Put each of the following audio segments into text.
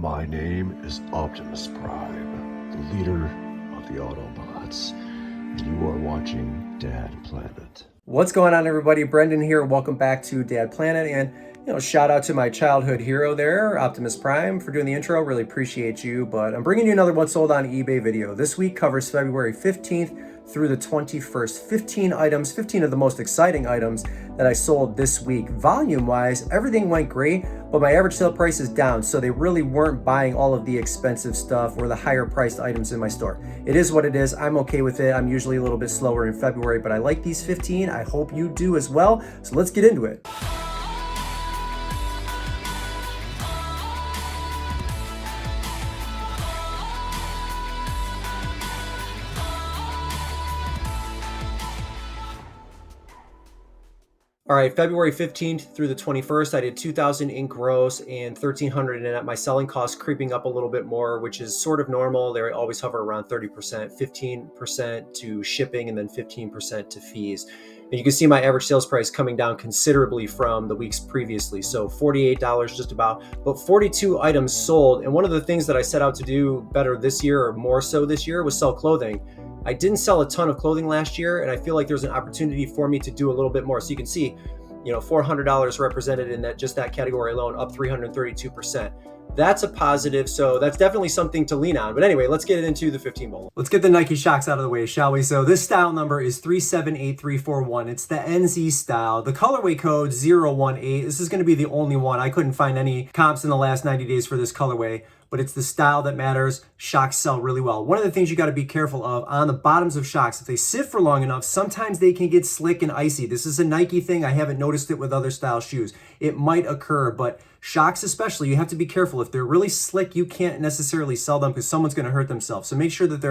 My name is Optimus Prime, the leader of the Autobots, and you are watching Dad Planet. What's going on, everybody? Brendan here. Welcome back to Dad Planet, and shout out to my childhood hero there, Optimus Prime, for doing the intro. Really appreciate you. But I'm bringing you another What's Sold on eBay video. This week covers February 15th through the 21st. 15 items, 15 of the most exciting items that I sold this week. Volume-wise, everything went great, but my average sale price is down, so they really weren't buying all of the expensive stuff or the higher priced items in my store. It is what it is. I'm okay with it. I'm usually a little bit slower in February, but I like these 15. I hope you do as well. So let's get into it. All right, February 15th through the 21st, I did 2,000 in gross and 1,300 in net. My selling costs creeping up a little bit more, which is sort of normal. They always hover around 30%, 15% to shipping, and then 15% to fees. And you can see my average sales price coming down considerably from the weeks previously. So $48 just about, but 42 items sold. And one of the things that I set out to do better this year, or more so this year, was sell clothing. I didn't sell a ton of clothing last year, and I feel like there's an opportunity for me to do a little bit more. So you can see, $400 represented in that category alone, up 332%. That's a positive, so that's definitely something to lean on. But anyway, let's get into the 15 bowl. Let's get the Nike Shocks out of the way, shall we? So this style number is 378341. It's the NZ style. The colorway code 018. This is going to be the only one. I couldn't find any comps in the last 90 days for this colorway, but it's the style that matters. Shocks sell really well. One of the things you got to be careful of on the bottoms of Shocks, if they sit for long enough, sometimes they can get slick and icy. This is a Nike thing. I haven't noticed it with other style shoes. It might occur, but Shocks especially, you have to be careful. If they're really slick, you can't necessarily sell them because someone's going to hurt themselves. So make sure that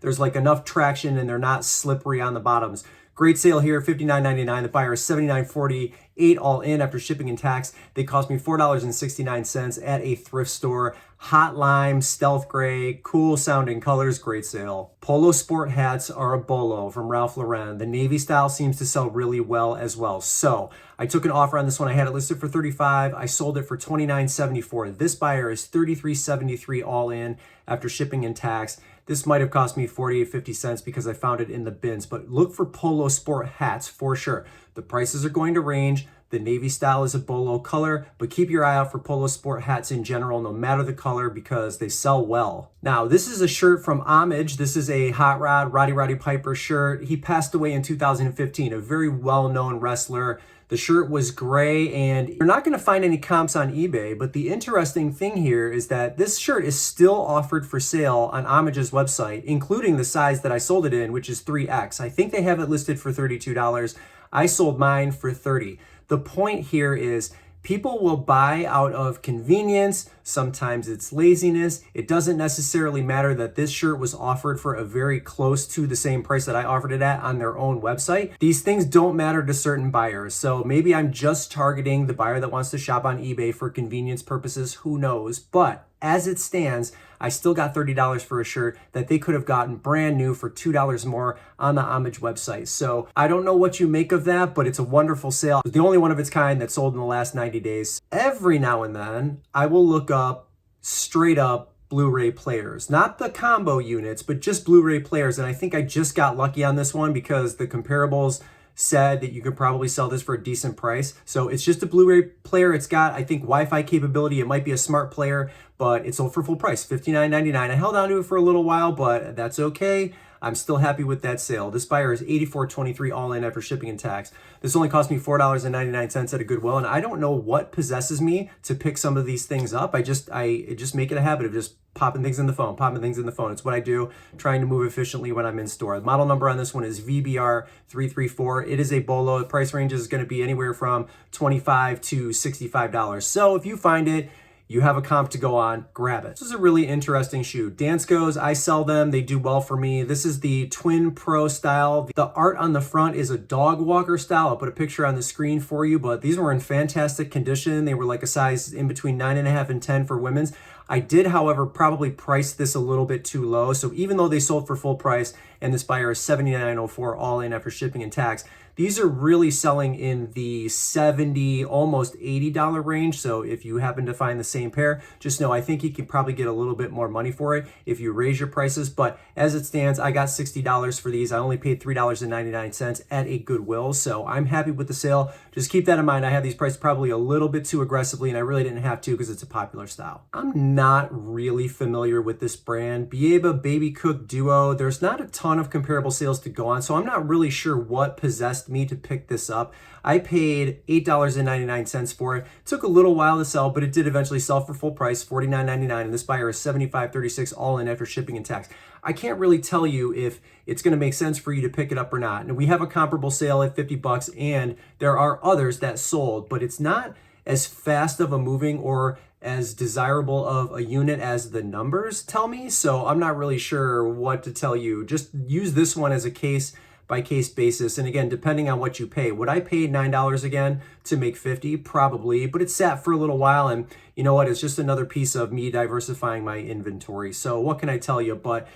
there's like enough traction and they're not slippery on the bottoms. Great sale here, $59.99. The buyer is $79.48 all in after shipping and tax. They cost me $4.69 at a thrift store. Hot lime, stealth gray, cool sounding colors, great sale. Polo sport hats are a bolo from Ralph Lauren. The navy style seems to sell really well as well. So I took an offer on this one. I had it listed for $35. I sold it for $29.74. This buyer is $33.73 all in after shipping and tax. This might have cost me 48.50 cents because I found it in the bins, but look for Polo sport hats for sure. The prices are going to range. The navy style is a bolo color, but keep your eye out for Polo sport hats in general, no matter the color, because they sell well. Now, this is a shirt from Homage. This is a Hot Rod, Roddy Piper shirt. He passed away in 2015, a very well-known wrestler. The shirt was gray, and you're not going to find any comps on eBay, but the interesting thing here is that this shirt is still offered for sale on Homage's website, including the size that I sold it in, which is 3X. I think they have it listed for $32. I sold mine for $30. The point here is people will buy out of convenience. Sometimes it's laziness. It doesn't necessarily matter that this shirt was offered for a very close to the same price that I offered it at on their own website. These things don't matter to certain buyers. So maybe I'm just targeting the buyer that wants to shop on eBay for convenience purposes. Who knows? But as it stands, I still got $30 for a shirt that they could have gotten brand new for $2 more on the Homage website. So I don't know what you make of that, but it's a wonderful sale. It's the only one of its kind that sold in the last 90 days. Every now and then, I will look up straight up Blu-Ray Players. Not the combo units, but just Blu-Ray Players. And I think I just got lucky on this one because the comparables said that you could probably sell this for a decent price. So it's just a Blu-ray player. It's got, I think, Wi-Fi capability. It might be a smart player, but it's sold for full price, $59.99. I held on to it for a little while, but that's okay. I'm still happy with that sale. This buyer is $84.23 all in after shipping and tax. This only cost me $4.99 at a Goodwill, and I don't know what possesses me to pick some of these things up. I just make it a habit of just popping things in the phone. It's what I do, trying to move efficiently when I'm in store. The model number on this one is VBR334. It is a bolo. The price range is going to be anywhere from $25 to $65. So if you find it, you have a comp to go on, grab it. This is a really interesting shoe. Danskos, I sell them. They do well for me. This is the Twin Pro style. The art on the front is a dog walker style. I'll put a picture on the screen for you, but these were in fantastic condition. They were like a size in between 9.5 and 10 for women's. I did, however, probably price this a little bit too low. So even though they sold for full price and this buyer is $79.04 all in after shipping and tax, these are really selling in the $70, almost $80 range. So if you happen to find the same pair, just know I think you can probably get a little bit more money for it if you raise your prices. But as it stands, I got $60 for these. I only paid $3.99 at a Goodwill. So I'm happy with the sale. Just keep that in mind. I have these priced probably a little bit too aggressively, and I really didn't have to because it's a popular style. I'm not really familiar with this brand. Bieba Baby Cook Duo. There's not a ton of comparable sales to go on, so I'm not really sure what possessed me to pick this up. I paid $8.99 for it. It took a little while to sell, but it did eventually sell for full price, $49.99, and this buyer is $75.36 all in after shipping and tax. I can't really tell you if it's going to make sense for you to pick it up or not. And we have a comparable sale at $50, and there are others that sold, but it's not as fast of a moving or as desirable of a unit as the numbers tell me. So I'm not really sure what to tell you. Just use this one as a case by case basis. And again, depending on what you pay. Would I pay $9 again to make 50? Probably, but it sat for a little while, and you know what? It's just another piece of me diversifying my inventory. So what can I tell you? But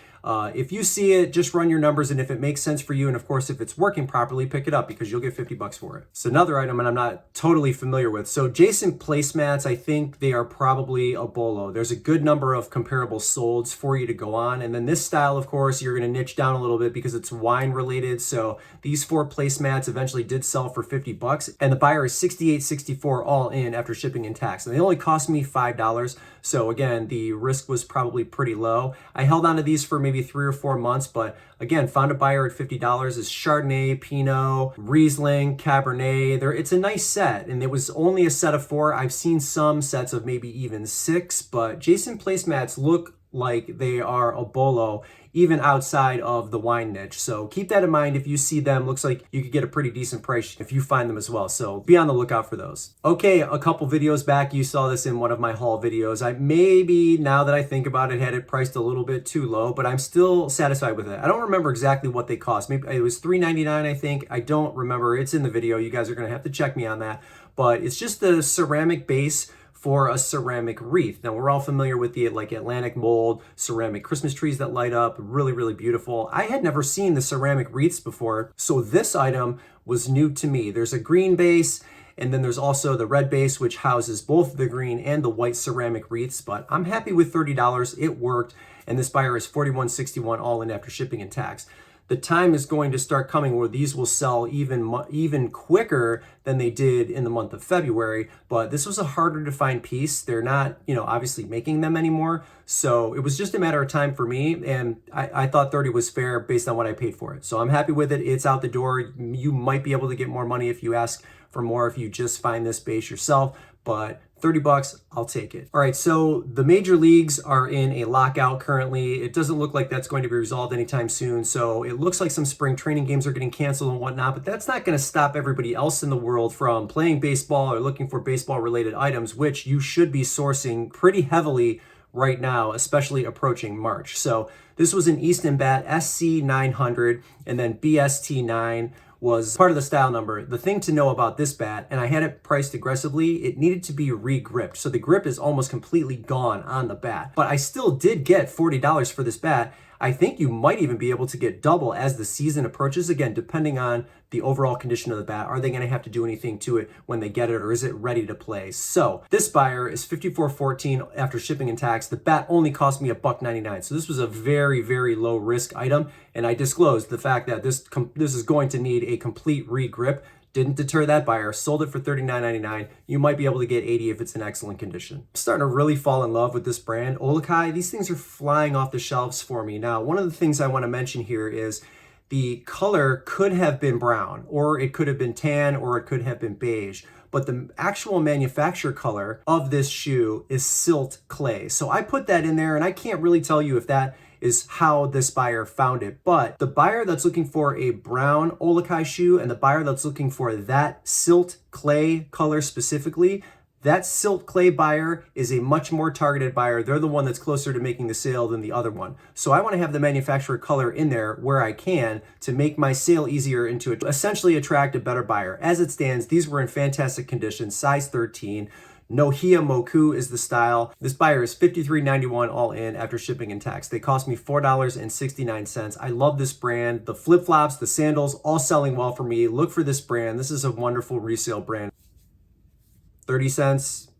if you see it, just run your numbers, and if it makes sense for you, and of course, if it's working properly, pick it up because you'll get $50 for it. So another item, and I'm not totally familiar with. So Jason Placemats, I think they are probably a Polo. There's a good number of comparable solds for you to go on. And then this style, of course, you're going to niche down a little bit because it's wine related. So these 4 placemats eventually did sell for $50, and the buyer is $68.64 all in after shipping and tax. And they only cost me $5. So again, the risk was probably pretty low. I held on to these for maybe 3 or 4 months, but again, found a buyer at $50. Is Chardonnay, Pinot, Riesling, Cabernet. It's a nice set, and it was only a set of 4. I've seen some sets of maybe even 6, but Jason Placemats look like they are a Polo even outside of the wine niche. So keep that in mind. If you see them, looks like you could get a pretty decent price if you find them as well. So be on the lookout for those. Okay, a couple videos back, you saw this in one of my haul videos. I maybe, now that I think about it, had it priced a little bit too low, but I'm still satisfied with it. I don't remember exactly what they cost. Maybe it was $3.99, I think. I don't remember. It's in the video. You guys are gonna have to check me on that. But it's just the ceramic base for a ceramic wreath. Now, we're all familiar with the Atlantic mold ceramic Christmas trees that light up, really, really beautiful. I had never seen the ceramic wreaths before, so this item was new to me. There's a green base, and then there's also the red base, which houses both the green and the white ceramic wreaths, but I'm happy with $30. It worked, and this buyer is $41.61 all in after shipping and tax. The time is going to start coming where these will sell even quicker than they did in the month of February, but this was a harder to find piece. They're not, obviously making them anymore. So it was just a matter of time for me, and I thought 30 was fair based on what I paid for it. So I'm happy with it. It's out the door. You might be able to get more money if you ask for more, if you just find this base yourself, but $30, I'll take it. All right, so the major leagues are in a lockout currently. It doesn't look like that's going to be resolved anytime soon. So it looks like some spring training games are getting canceled and whatnot, but that's not going to stop everybody else in the world from playing baseball or looking for baseball related items, which you should be sourcing pretty heavily right now, especially approaching March. So this was an Easton Bat Sc900, and then BST9 was part of the style number. The thing to know about this bat, and I had it priced aggressively, it needed to be re-gripped. So the grip is almost completely gone on the bat. But I still did get $40 for this bat. I think you might even be able to get double as the season approaches, again, depending on the overall condition of the bat. Are they going to have to do anything to it when they get it, or is it ready to play? So this buyer is $54.14 after shipping and tax. The bat only cost me $1.99. So this was a very, very low risk item. And I disclosed the fact that this is going to need a complete re-grip. Didn't deter that buyer, sold it for $39.99. You might be able to get $80 if it's in excellent condition. I'm starting to really fall in love with this brand, Olokai. These things are flying off the shelves for me. Now, one of the things I want to mention here is the color could have been brown, or it could have been tan, or it could have been beige. But the actual manufacturer color of this shoe is silt clay. So I put that in there, and I can't really tell you if that is how this buyer found it. But the buyer that's looking for a brown Olokai shoe and the buyer that's looking for that silt clay color specifically, that silt clay buyer is a much more targeted buyer. They're the one that's closer to making the sale than the other one. So I want to have the manufacturer color in there where I can to make my sale easier and to essentially attract a better buyer. As it stands, these were in fantastic condition, size 13. Nohia Moku is the style. This buyer is $53.91 all in after shipping and tax. They cost me $4.69. I love this brand. The flip-flops, the sandals, all selling well for me. Look for this brand. This is a wonderful resale brand. 30 cents,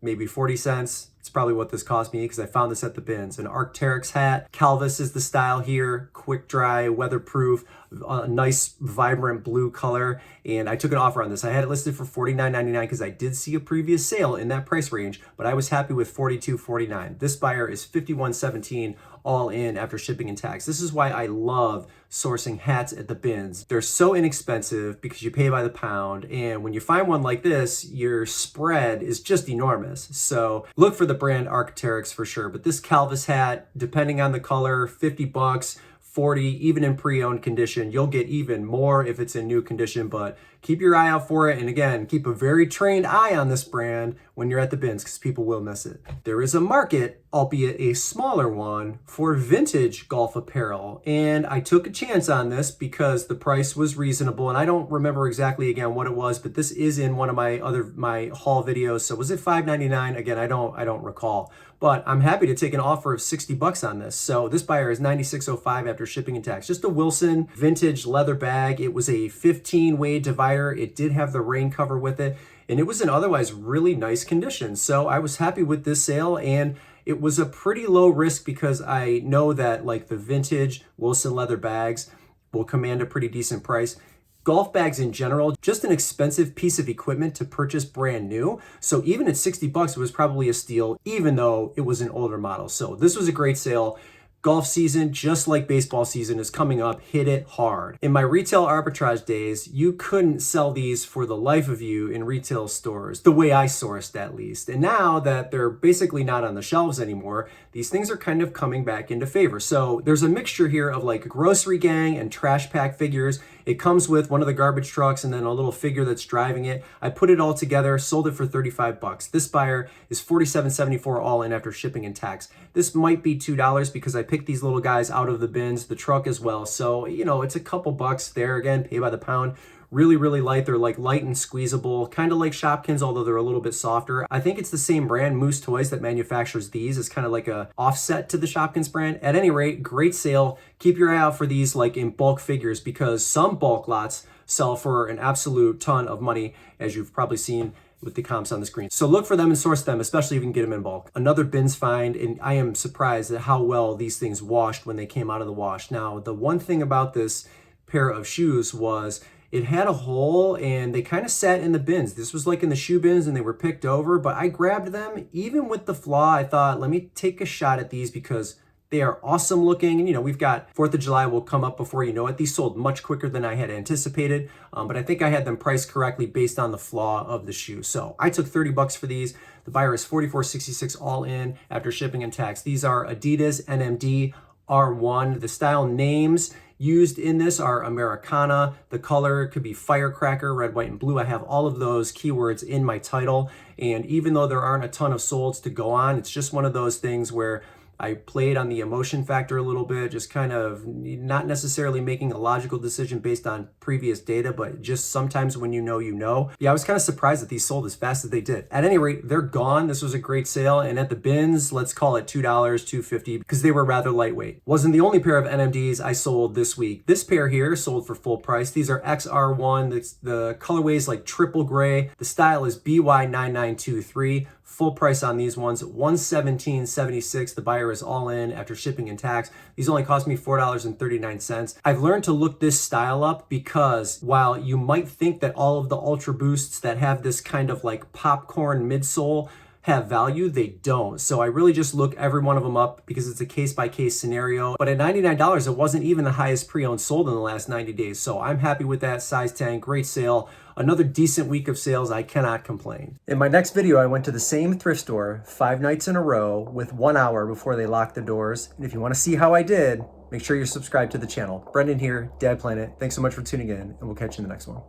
maybe 40 cents. It's probably what this cost me because I found this at the bins. An Arc'teryx hat. Calvis is the style here. Quick dry, weatherproof, a nice vibrant blue color. And I took an offer on this. I had it listed for $49.99 because I did see a previous sale in that price range, but I was happy with $42.49. This buyer is $51.17 all in after shipping and tax. This is why I love sourcing hats at the bins. They're so inexpensive because you pay by the pound, and when you find one like this, your spread is just enormous. So look for the brand Arc'teryx for sure, but this Calvis hat, depending on the color, 50 bucks, 40, even in pre-owned condition. You'll get even more if it's in new condition, but keep your eye out for it. And again, keep a very trained eye on this brand when you're at the bins because people will miss it. There is a market, albeit a smaller one, for vintage golf apparel. And I took a chance on this because the price was reasonable. And I don't remember exactly again what it was, but this is in one of my haul videos. So was it $5.99? Again, I don't recall. But I'm happy to take an offer of 60 bucks on this. So this buyer is $96.05 after shipping and tax. Just a Wilson vintage leather bag. It was a 15-way divider. It did have the rain cover with it, and it was in otherwise really nice condition. So I was happy with this sale, and it was a pretty low risk because I know that like the vintage Wilson leather bags will command a pretty decent price. Golf bags in general, just an expensive piece of equipment to purchase brand new. So even at 60 bucks, it was probably a steal, even though it was an older model. So this was a great sale. Golf season, just like baseball season, is coming up. Hit it hard. In my retail arbitrage days, you couldn't sell these for the life of you in retail stores, the way I sourced at least. And now that they're basically not on the shelves anymore, these things are kind of coming back into favor. So there's a mixture here of like grocery gang and trash pack figures. It comes with one of the garbage trucks and then a little figure that's driving it. I put it all together, sold it for 35 bucks. This buyer is $47.74 all in after shipping and tax. This might be $2 because I picked these little guys out of the bins, the truck as well. So, you know, it's a couple bucks there. Again, pay by the pound. Really, really light. They're like light and squeezable, kind of like Shopkins, although they're a little bit softer. I think it's the same brand, Moose Toys, that manufactures these. It's kind of like a offset to the Shopkins brand. At any rate, great sale. Keep your eye out for these like in bulk figures because some bulk lots sell for an absolute ton of money, as you've probably seen with the comps on the screen. So look for them and source them, especially if you can get them in bulk. Another bins find, and I am surprised at how well these things washed when they came out of the wash. Now, the one thing about this pair of shoes was it had a hole and they kind of sat in the bins. This was like in the shoe bins and they were picked over, but I grabbed them. Even with the flaw, I thought, let me take a shot at these because they are awesome looking. And, you know, we've got 4th of July will come up before you know it. These sold much quicker than I had anticipated, but I think I had them priced correctly based on the flaw of the shoe. So I took 30 bucks for these. The buyer is $44.66 all in after shipping and tax. These are Adidas Nmd R1. The style names used in this are Americana. The color could be firecracker, red, white, and blue. I have all of those keywords in my title. And even though there aren't a ton of solds to go on, it's just one of those things where I played on the emotion factor a little bit, just kind of not necessarily making a logical decision based on previous data, but just sometimes when you know, you know. Yeah, I was kind of surprised that these sold as fast as they did. At any rate, they're gone. This was a great sale. And at the bins, let's call it $2, $2.50, because they were rather lightweight. Wasn't the only pair of NMDs I sold this week. This pair here sold for full price. These are XR1. The colorway is like triple gray. The style is BY9923. Full price on these ones, $117.76. The buyer is all in after shipping and tax. These only cost me $4.39. I've learned to look this style up because while you might think that all of the Ultra Boosts that have this kind of like popcorn midsole have value, they don't. So I really just look every one of them up because it's a case-by-case scenario. But at $99, it wasn't even the highest pre-owned sold in the last 90 days. So I'm happy with that. Size 10, great sale. Another decent week of sales. I cannot complain. In my next video, I went to the same thrift store 5 nights in a row with 1 hour before they locked the doors. And if you want to see how I did, make sure you're subscribed to the channel. Brendan here, Dad Planet. Thanks so much for tuning in, and we'll catch you in the next one.